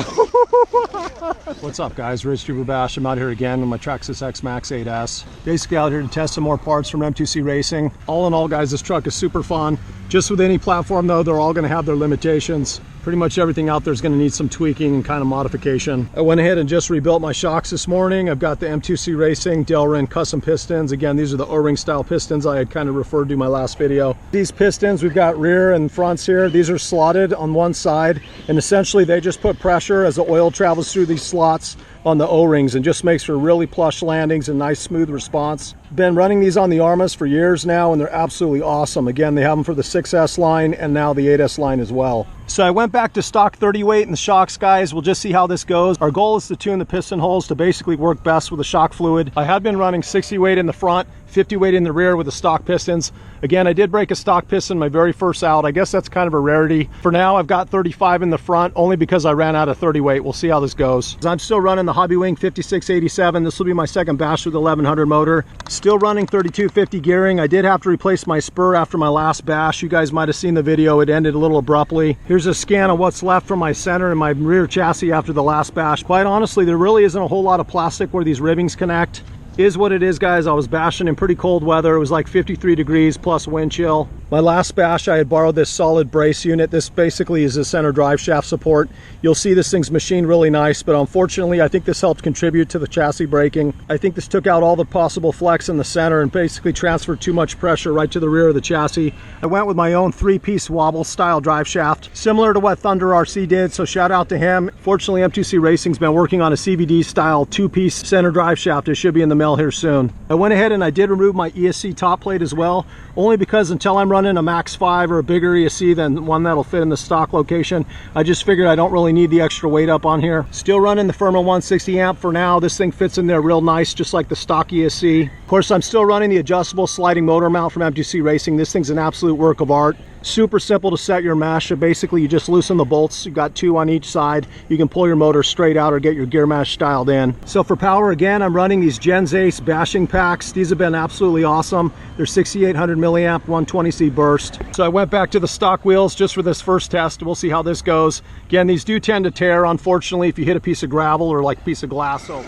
Whoa! What's up, guys? Rich Drew Bash. I'm out here again with my Traxxas X-MAXX 8S. Basically out here to test some more parts from M2C Racing. All in all, guys, this truck is super fun. Just with any platform, though, they're all going to have their limitations. Pretty much everything out there is going to need some tweaking and kind of modification. I went ahead and just rebuilt my shocks this morning. I've got the M2C Racing Delrin custom pistons. Again, these are the O-ring style pistons I had kind of referred to in my last video. These pistons, we've got rear and fronts here. These are slotted on one side, and essentially they just put pressure as the oil travels through these slots on the O-rings and just makes for really plush landings and nice smooth response. Been running these on the Armas for years now, and they're absolutely awesome. Again, they have them for the 6S line and now the 8S line as well. So I went back to stock 30 weight in the shocks, guys. We'll just see how this goes. Our goal is to tune the piston holes to basically work best with the shock fluid. I had been running 60 weight in the front, 50 weight in the rear with the stock pistons. Again, I did break a stock piston my very first out. I guess that's kind of a rarity. For now, I've got 35 in the front, only because I ran out of 30 weight. We'll see how this goes. I'm still running the Hobby Wing 5687. This will be my second bash with the 1100 motor. Still running 3250 gearing. I did have to replace my spur after my last bash. You guys might have seen the video. It ended a little abruptly. Here's a scan of what's left from my center and my rear chassis after the last bash. Quite honestly, there really isn't a whole lot of plastic where these ribbings connect. Is what it is, guys. I was bashing in pretty cold weather. It was like 53 degrees plus wind chill. My last bash, I had borrowed this solid brace unit. This basically is a center drive shaft support. You'll see this thing's machined really nice, but unfortunately, I think this helped contribute to the chassis breaking. I think this took out all the possible flex in the center and basically transferred too much pressure right to the rear of the chassis. I went with my own 3-piece wobble style drive shaft, similar to what Thunder RC did, so shout out to him. Fortunately, M2C Racing's been working on a CVD style 2-piece center drive shaft. It should be in the mail here soon. I went ahead and I did remove my ESC top plate as well, only because until I'm running a Max 5 or a bigger ESC than one that'll fit in the stock location, I just figured I don't really need the extra weight up on here. Still running the Firma 160 amp for now. This thing fits in there real nice, just like the stock ESC. Of course, I'm still running the adjustable sliding motor mount from M2C Racing. This thing's an absolute work of art. Super simple to set your mesh. So basically, you just loosen the bolts. You've got 2 on each side. You can pull your motor straight out or get your gear mesh styled in. So for power, again, I'm running these Gens Ace bashing packs. These have been absolutely awesome. They're 6800 milliamp 120C burst. So I went back to the stock wheels just for this first test. We'll see how this goes. Again, these do tend to tear, unfortunately, if you hit a piece of gravel or like a piece of glass. So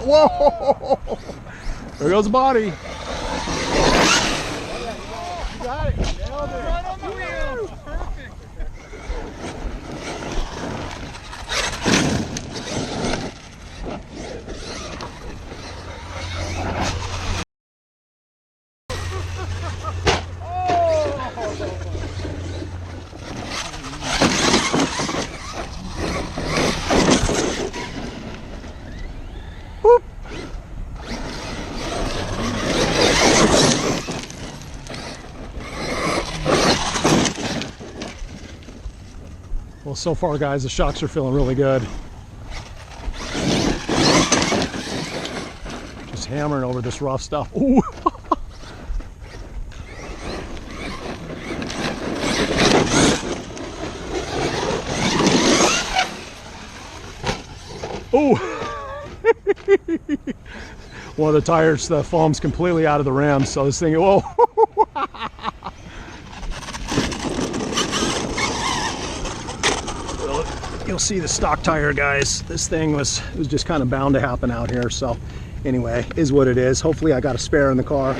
whoa! There goes the body. You got it. Nailed it. Right on the wheel. Perfect. Well, so far, guys, the shocks are feeling really good. Just hammering over this rough stuff. Ooh. Ooh. One of the tires, the foam's completely out of the rim, so this thing, whoa. You'll see the stock tire, guys. This thing was just kind of bound to happen out here. So anyway, is what it is. Hopefully I got a spare in the car.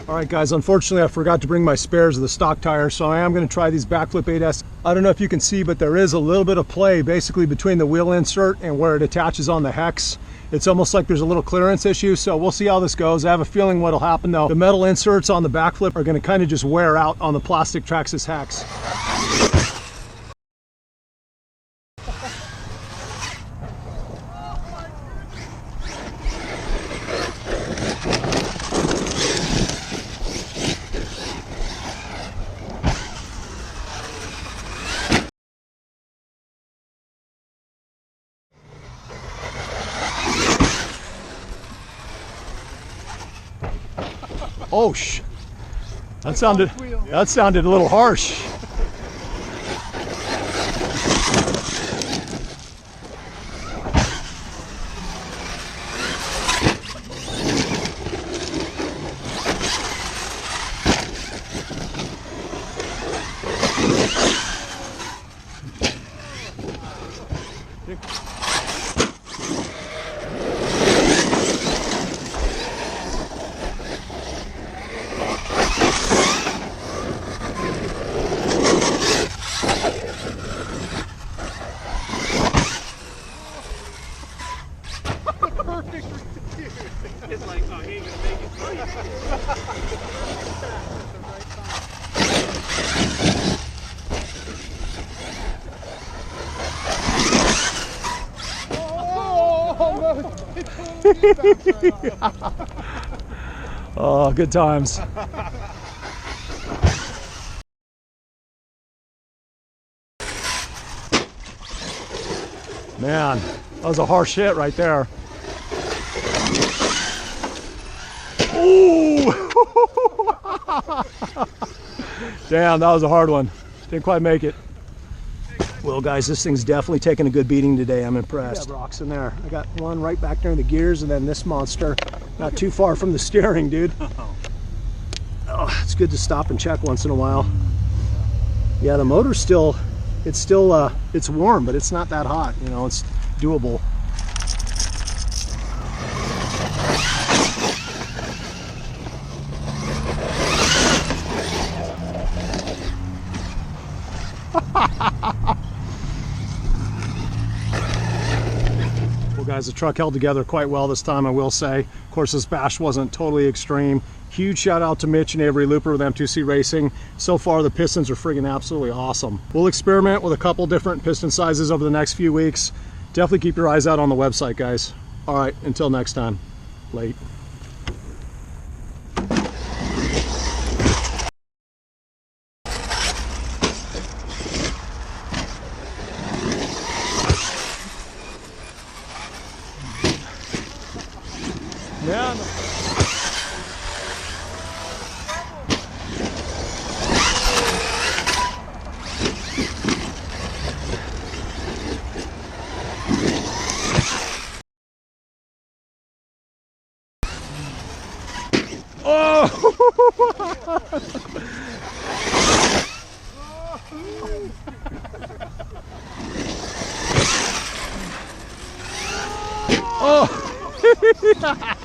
All right, guys, unfortunately I forgot to bring my spares of the stock tire, so I am going to try these backflip 8S. I don't know if you can see, but there is a little bit of play basically between the wheel insert and where it attaches on the hex. It's almost like there's a little clearance issue, so we'll see how this goes. I have a feeling what'll happen though, the metal inserts on the backflip are going to kind of just wear out on the plastic Traxxas hex. Oh, that sounded a little harsh. It's like, oh, he ain't gonna make it. Oh, good times. Man, that was a harsh hit right there. Ooh! Damn, that was a hard one. Didn't quite make it. Well, guys, this thing's definitely taking a good beating today. I'm impressed. Yeah, rocks in there. I got one right back near the gears, and then this monster not too far from the steering, dude. Oh, it's good to stop and check once in a while. Yeah, the motor's still, it's warm, but it's not that hot. You know, it's doable. Well, guys, the truck held together quite well this time, I will say. Of course, this bash wasn't totally extreme. Huge shout out to Mitch and Avery Looper with M2C Racing. So far, the pistons are friggin' absolutely awesome. We'll experiment with a couple different piston sizes over the next few weeks. Definitely keep your eyes out on the website, guys. All right, until next time. Late. Yeah. Oh! Oh!